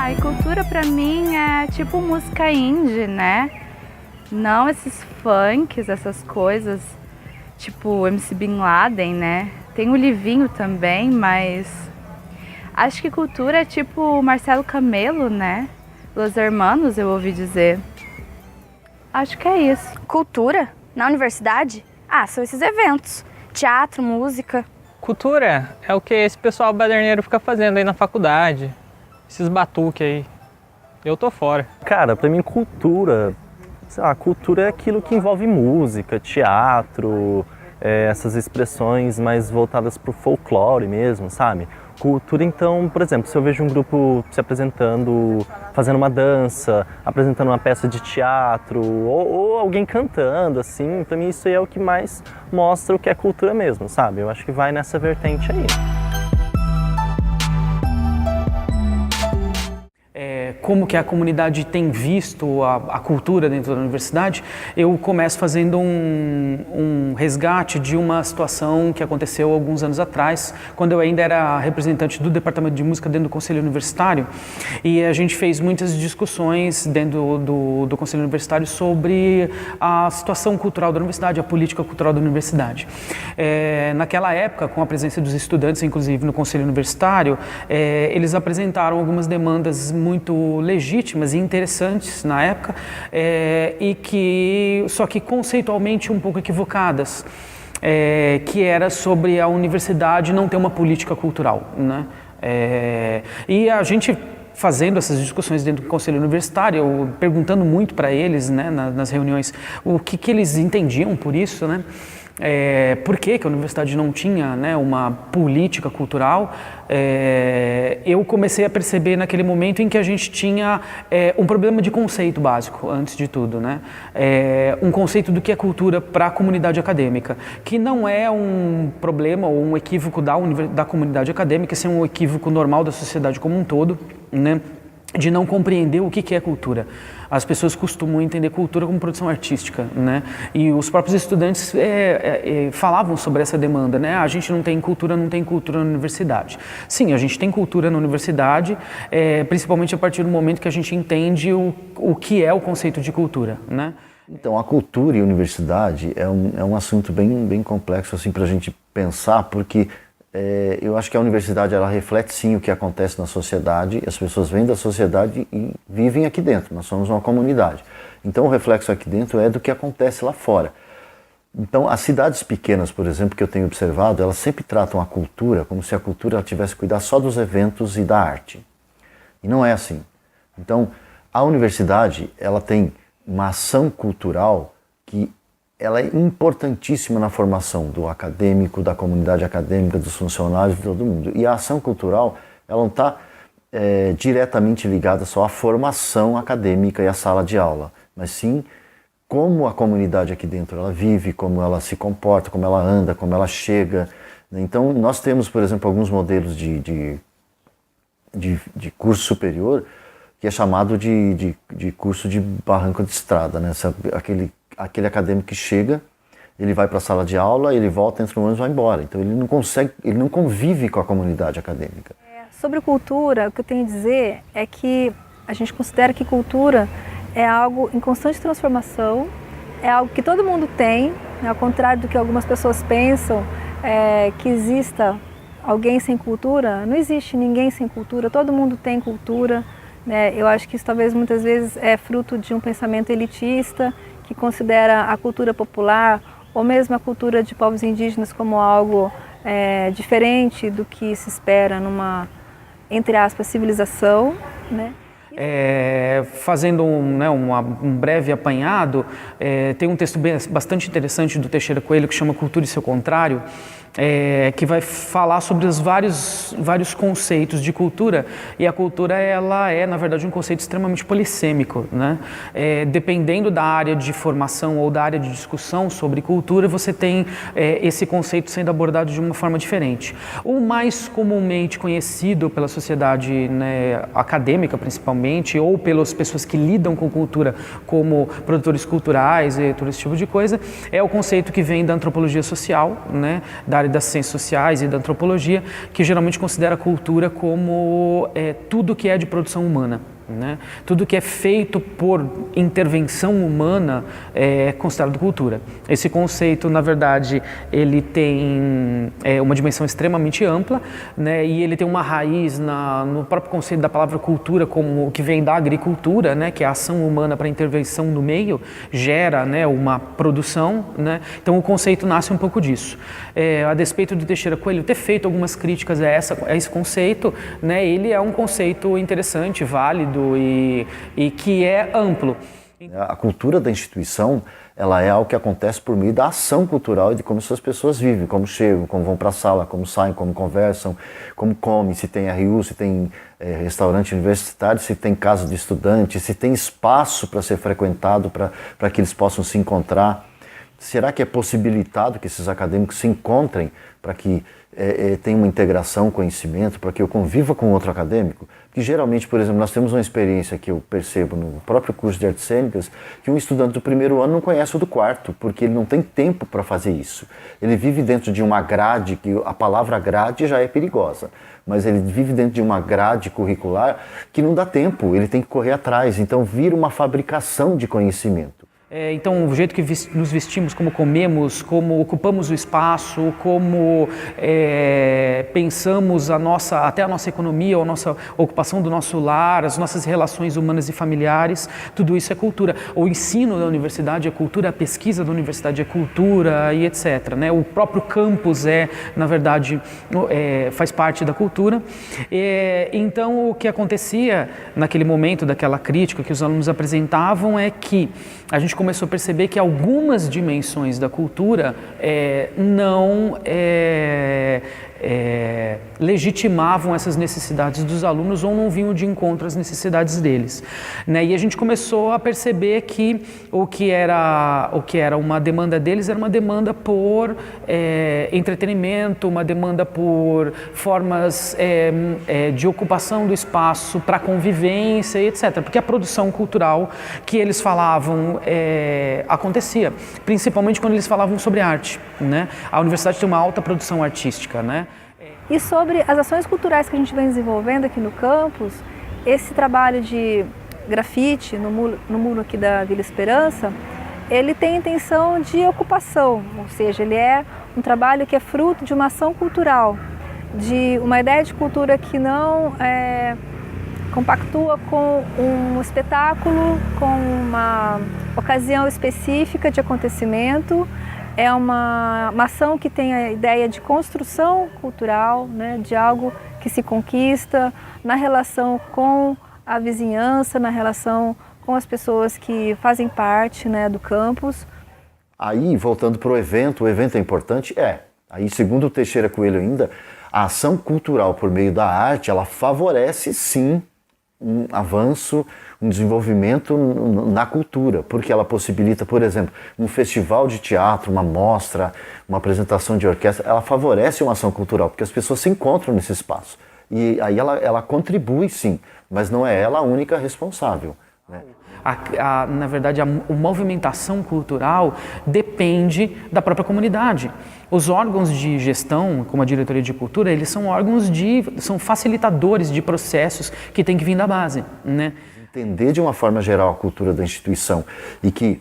E cultura pra mim é tipo música indie, né? Não esses funks, essas coisas, tipo MC Bin Laden, né? Tem o Livinho também, mas acho que cultura é tipo Marcelo Camelo, né? Los Hermanos, eu ouvi dizer. Acho que é isso. Cultura? Na universidade? Ah, são esses eventos. Teatro, música. Cultura é o que esse pessoal baderneiro fica fazendo aí na faculdade. Esses batuque aí. Eu tô fora. Cara, pra mim cultura, sei lá, cultura é aquilo que envolve música, teatro, essas expressões mais voltadas pro folclore mesmo, sabe? Cultura, então, por exemplo, se eu vejo um grupo se apresentando, fazendo uma dança, apresentando uma peça de teatro, ou alguém cantando, assim, pra mim isso aí é o que mais mostra o que é cultura mesmo, sabe? Eu acho que vai nessa vertente aí. Como que a comunidade tem visto a cultura dentro da universidade, eu começo fazendo um resgate de uma situação que aconteceu alguns anos atrás, quando eu ainda era representante do Departamento de Música dentro do Conselho Universitário, e a gente fez muitas discussões dentro do Conselho Universitário sobre a situação cultural da universidade, a política cultural da universidade. Naquela época, com a presença dos estudantes, inclusive no Conselho Universitário, eles apresentaram algumas demandas muito legítimas e interessantes na época, só que conceitualmente um pouco equivocadas, que era sobre a universidade não ter uma política cultural, né? E a gente fazendo essas discussões dentro do Conselho Universitário, eu perguntando muito para eles, né, nas reuniões, o que eles entendiam por isso, né? Por que a universidade não tinha, né, uma política cultural, eu comecei a perceber naquele momento em que a gente tinha um problema de conceito básico, antes de tudo, né? Um conceito do que é cultura para a comunidade acadêmica, que não é um problema ou um equívoco da comunidade acadêmica, esse é um equívoco normal da sociedade como um todo, né? De não compreender o que é cultura. As pessoas costumam entender cultura como produção artística, né? E os próprios estudantes falavam sobre essa demanda, né? A gente não tem cultura na universidade. Sim, a gente tem cultura na universidade, principalmente a partir do momento que a gente entende o que é o conceito de cultura, né? Então, a cultura e a universidade é um assunto bem complexo assim, para a gente pensar, porque eu acho que a universidade ela reflete sim o que acontece na sociedade, as pessoas vêm da sociedade e vivem aqui dentro, nós somos uma comunidade. Então o reflexo aqui dentro é do que acontece lá fora. Então as cidades pequenas, por exemplo, que eu tenho observado, elas sempre tratam a cultura como se a cultura ela tivesse que cuidar só dos eventos e da arte. E não é assim. Então a universidade ela tem uma ação cultural que ela é importantíssima na formação do acadêmico, da comunidade acadêmica, dos funcionários, de todo mundo. E a ação cultural, ela não está diretamente ligada só à formação acadêmica e à sala de aula, mas sim como a comunidade aqui dentro ela vive, como ela se comporta, como ela anda, como ela chega. Então, nós temos, por exemplo, alguns modelos de curso superior que é chamado de curso de barranco de estrada, né? Aquele acadêmico que chega, ele vai para a sala de aula, ele volta, entra no ônibus e vai embora. Então ele não convive com a comunidade acadêmica. Sobre cultura, o que eu tenho a dizer é que a gente considera que cultura é algo em constante transformação, é algo que todo mundo tem, ao contrário do que algumas pessoas pensam, que exista alguém sem cultura. Não existe ninguém sem cultura, todo mundo tem cultura, né? Eu acho que isso talvez muitas vezes é fruto de um pensamento elitista, que considera a cultura popular ou mesmo a cultura de povos indígenas como algo diferente do que se espera numa, entre aspas, civilização, né? Fazendo um breve apanhado, tem um texto bastante interessante do Teixeira Coelho que chama Cultura e seu Contrário, que vai falar sobre os vários conceitos de cultura, e a cultura ela é, na verdade, um conceito extremamente polissêmico, né? Dependendo da área de formação ou da área de discussão sobre cultura, você tem esse conceito sendo abordado de uma forma diferente. O mais comumente conhecido pela sociedade, né, acadêmica principalmente, ou pelas pessoas que lidam com cultura como produtores culturais e todo esse tipo de coisa, é o conceito que vem da antropologia social, né, da área área das ciências sociais e da antropologia, que geralmente considera a cultura como tudo que é de produção humana. Né? Tudo que é feito por intervenção humana é considerado cultura. Esse conceito, na verdade, ele tem uma dimensão extremamente ampla, né? E ele tem uma raiz no próprio conceito da palavra cultura, como que vem da agricultura, né? Que é a ação humana para intervenção no meio, gera, né, uma produção. Né? Então o conceito nasce um pouco disso. A despeito do Teixeira Coelho ter feito algumas críticas a esse conceito, né? Ele é um conceito interessante, válido, e que é amplo. A cultura da instituição, ela é algo que acontece por meio da ação cultural e de como essas pessoas vivem, como chegam, como vão para a sala, como saem, como conversam, como comem, se tem RU, se tem restaurante universitário, se tem casa de estudante, se tem espaço para ser frequentado, para que eles possam se encontrar. Será que é possibilitado que esses acadêmicos se encontrem para que tenha uma integração, conhecimento, para que eu conviva com outro acadêmico? Porque geralmente, por exemplo, nós temos uma experiência que eu percebo no próprio curso de artes cênicas, que um estudante do primeiro ano não conhece o do quarto, porque ele não tem tempo para fazer isso. Ele vive dentro de uma grade, que a palavra grade já é perigosa, mas ele vive dentro de uma grade curricular que não dá tempo, ele tem que correr atrás, então vira uma fabricação de conhecimento. Então, o jeito que nos vestimos, como comemos, como ocupamos o espaço, como pensamos até a nossa economia, a nossa ocupação do nosso lar, as nossas relações humanas e familiares, tudo isso é cultura. O ensino da universidade é cultura, a pesquisa da universidade é cultura e etc. Né? O próprio campus na verdade, faz parte da cultura. Então, o que acontecia naquele momento daquela crítica que os alunos apresentavam é que a gente começou a perceber que algumas dimensões da cultura não legitimavam essas necessidades dos alunos ou não vinham de encontro às necessidades deles. Né? E a gente começou a perceber que o que era uma demanda deles era uma demanda por entretenimento, uma demanda por formas de ocupação do espaço para convivência, etc. Porque a produção cultural que eles falavam acontecia, principalmente quando eles falavam sobre arte. Né? A universidade tem uma alta produção artística, né? E sobre as ações culturais que a gente vem desenvolvendo aqui no campus, esse trabalho de grafite no muro aqui da Vila Esperança, ele tem intenção de ocupação, ou seja, ele é um trabalho que é fruto de uma ação cultural, de uma ideia de cultura que não compactua com um espetáculo, com uma ocasião específica de acontecimento. É uma ação que tem a ideia de construção cultural, né, de algo que se conquista na relação com a vizinhança, na relação com as pessoas que fazem parte, né, do campus. Aí, voltando para o evento é importante? Aí, segundo o Teixeira Coelho ainda, a ação cultural por meio da arte, ela favorece sim um avanço, um desenvolvimento na cultura, porque ela possibilita, por exemplo, um festival de teatro, uma mostra, uma apresentação de orquestra, ela favorece uma ação cultural, porque as pessoas se encontram nesse espaço. E aí ela contribui sim, mas não é ela a única responsável. Né? Na verdade, a movimentação cultural depende da própria comunidade. Os órgãos de gestão, como a Diretoria de Cultura, eles são são facilitadores de processos que têm que vir da base, né? Entender de uma forma geral a cultura da instituição e que,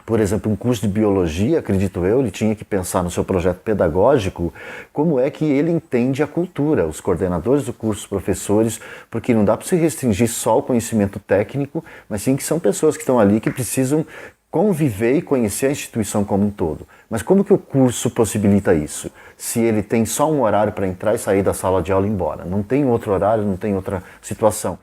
por exemplo, um curso de biologia, acredito eu, ele tinha que pensar no seu projeto pedagógico como é que ele entende a cultura, os coordenadores do curso, os professores, porque não dá para se restringir só ao conhecimento técnico, mas sim que são pessoas que estão ali que precisam conviver e conhecer a instituição como um todo. Mas como que o curso possibilita isso? Se ele tem só um horário para entrar e sair da sala de aula e ir embora, não tem outro horário, não tem outra situação.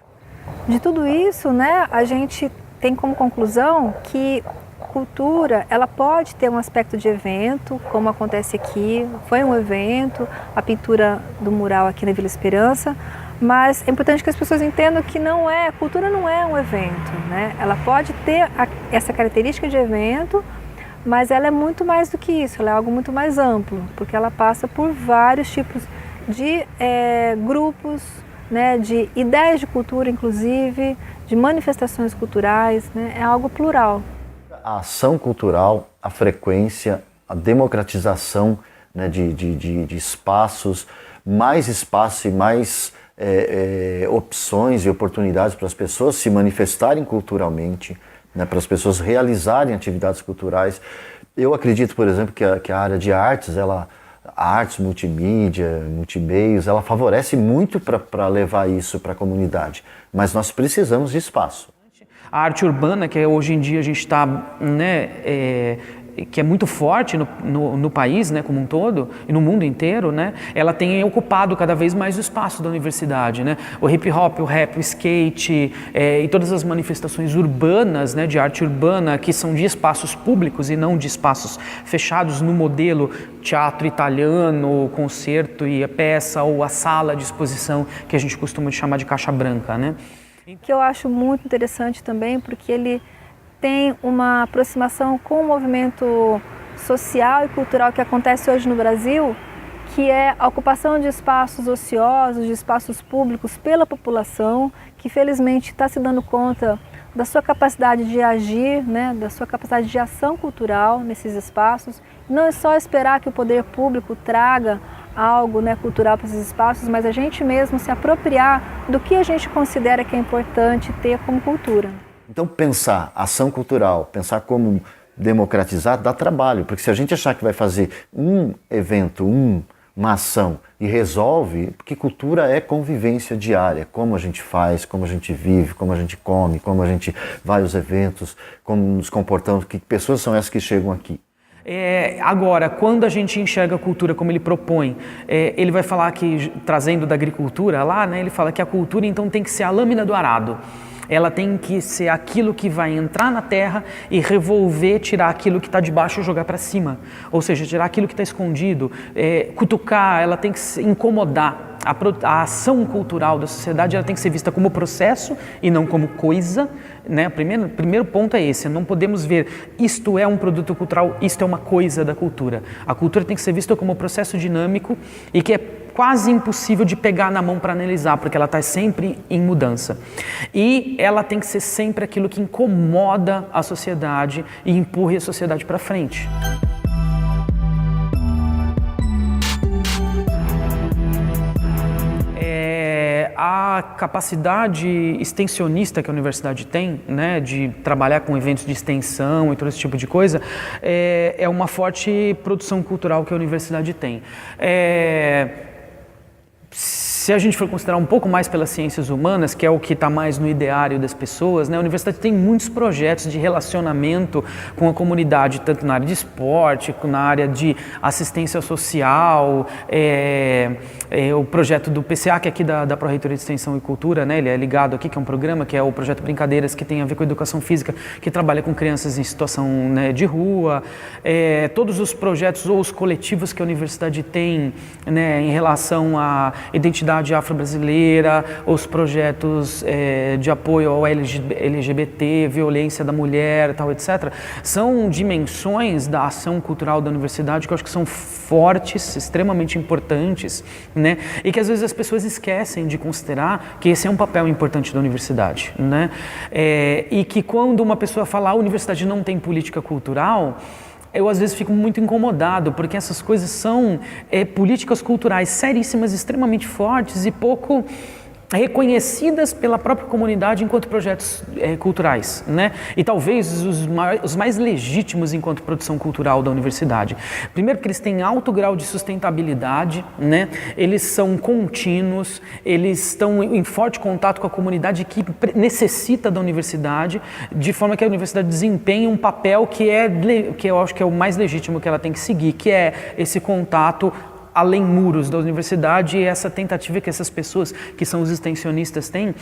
De tudo isso, né, a gente tem como conclusão que cultura, ela pode ter um aspecto de evento, como acontece aqui, foi um evento, a pintura do mural aqui na Vila Esperança, mas é importante que as pessoas entendam que a cultura não é um evento, né? Ela pode ter essa característica de evento, mas ela é muito mais do que isso, ela é algo muito mais amplo, porque ela passa por vários tipos de grupos, né, de ideias de cultura, inclusive, de manifestações culturais, né? É algo plural. A ação cultural, a frequência, a democratização né, de espaços, mais espaço e mais opções e oportunidades para as pessoas se manifestarem culturalmente, né, para as pessoas realizarem atividades culturais. Eu acredito, por exemplo, que a área de artes, artes, multimídia, multimeios, ela favorece muito para levar isso para a comunidade, mas nós precisamos de espaço. A arte urbana, que hoje em dia a gente está, né, que é muito forte no país, né, como um todo, e no mundo inteiro, né, ela tem ocupado cada vez mais o espaço da universidade, né? O hip hop, o rap, o skate e todas as manifestações urbanas, né, de arte urbana, que são de espaços públicos e não de espaços fechados no modelo teatro italiano, concerto e a peça ou a sala de exposição que a gente costuma chamar de caixa branca, né? Que eu acho muito interessante também, porque ele tem uma aproximação com o movimento social e cultural que acontece hoje no Brasil, que é a ocupação de espaços ociosos, de espaços públicos pela população, que felizmente está se dando conta da sua capacidade de agir, né, da sua capacidade de ação cultural nesses espaços. Não é só esperar que o poder público traga algo, né, cultural para esses espaços, mas a gente mesmo se apropriar do que a gente considera que é importante ter como cultura. Então pensar ação cultural, pensar como democratizar, dá trabalho, porque se a gente achar que vai fazer um evento, uma ação e resolve, porque cultura é convivência diária, como a gente faz, como a gente vive, como a gente come, como a gente vai aos eventos, como nos comportamos, que pessoas são essas que chegam aqui. Agora, quando a gente enxerga a cultura como ele propõe, ele vai falar que, trazendo da agricultura lá, né, ele fala que a cultura então tem que ser a lâmina do arado. Ela tem que ser aquilo que vai entrar na terra e revolver, tirar aquilo que está debaixo e jogar para cima. Ou seja, tirar aquilo que está escondido, cutucar, ela tem que incomodar. A ação cultural da sociedade ela tem que ser vista como processo e não como coisa, né? Primeiro ponto é esse, não podemos ver isto é um produto cultural, isto é uma coisa da cultura. A cultura tem que ser vista como um processo dinâmico e que é quase impossível de pegar na mão para analisar, porque ela está sempre em mudança. E ela tem que ser sempre aquilo que incomoda a sociedade e empurre a sociedade para frente. A capacidade extensionista que a universidade tem, né, de trabalhar com eventos de extensão e todo esse tipo de coisa, é uma forte produção cultural que a universidade tem. Se a gente for considerar um pouco mais pelas ciências humanas, que é o que está mais no ideário das pessoas, né, a universidade tem muitos projetos de relacionamento com a comunidade, tanto na área de esporte, na área de assistência social, o projeto do PCA, que é aqui da Pró-Reitoria de Extensão e Cultura, né, ele é ligado aqui, que é um programa, que é o projeto Brincadeiras, que tem a ver com educação física, que trabalha com crianças em situação, né, de rua, todos os projetos ou os coletivos que a universidade tem, né, em relação à identidade afro-brasileira, os projetos de apoio ao LGBT, violência da mulher, tal, etc. São dimensões da ação cultural da universidade que eu acho que são fortes, extremamente importantes, né? E que às vezes as pessoas esquecem de considerar que esse é um papel importante da universidade, né? E que quando uma pessoa fala a universidade não tem política cultural, eu às vezes fico muito incomodado, porque essas coisas são políticas culturais seríssimas, extremamente fortes e pouco reconhecidas pela própria comunidade enquanto projetos culturais, né? E talvez os mais legítimos enquanto produção cultural da universidade. Primeiro porque eles têm alto grau de sustentabilidade, né? Eles são contínuos, eles estão em forte contato com a comunidade que necessita da universidade, de forma que a universidade desempenha um papel que eu acho que é o mais legítimo que ela tem que seguir, que é esse contato além muros da universidade, e essa tentativa que essas pessoas, que são os extensionistas, têm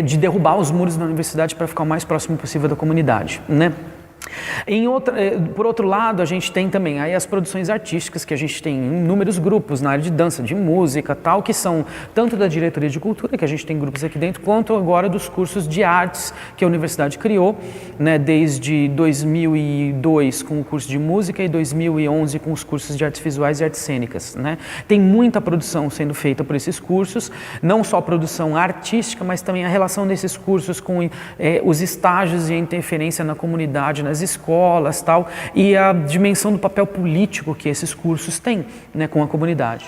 de derrubar os muros da universidade para ficar o mais próximo possível da comunidade, né? Por outro lado, a gente tem também aí as produções artísticas, que a gente tem inúmeros grupos na área de dança, de música, tal, que são tanto da diretoria de cultura, que a gente tem grupos aqui dentro, quanto agora dos cursos de artes que a universidade criou, né, desde 2002 com o curso de música e 2011 com os cursos de artes visuais e artes cênicas, né? Tem muita produção sendo feita por esses cursos, não só produção artística, mas também a relação desses cursos com os estágios e a interferência na comunidade, na nas escolas, tal, e a dimensão do papel político que esses cursos têm, né, com a comunidade.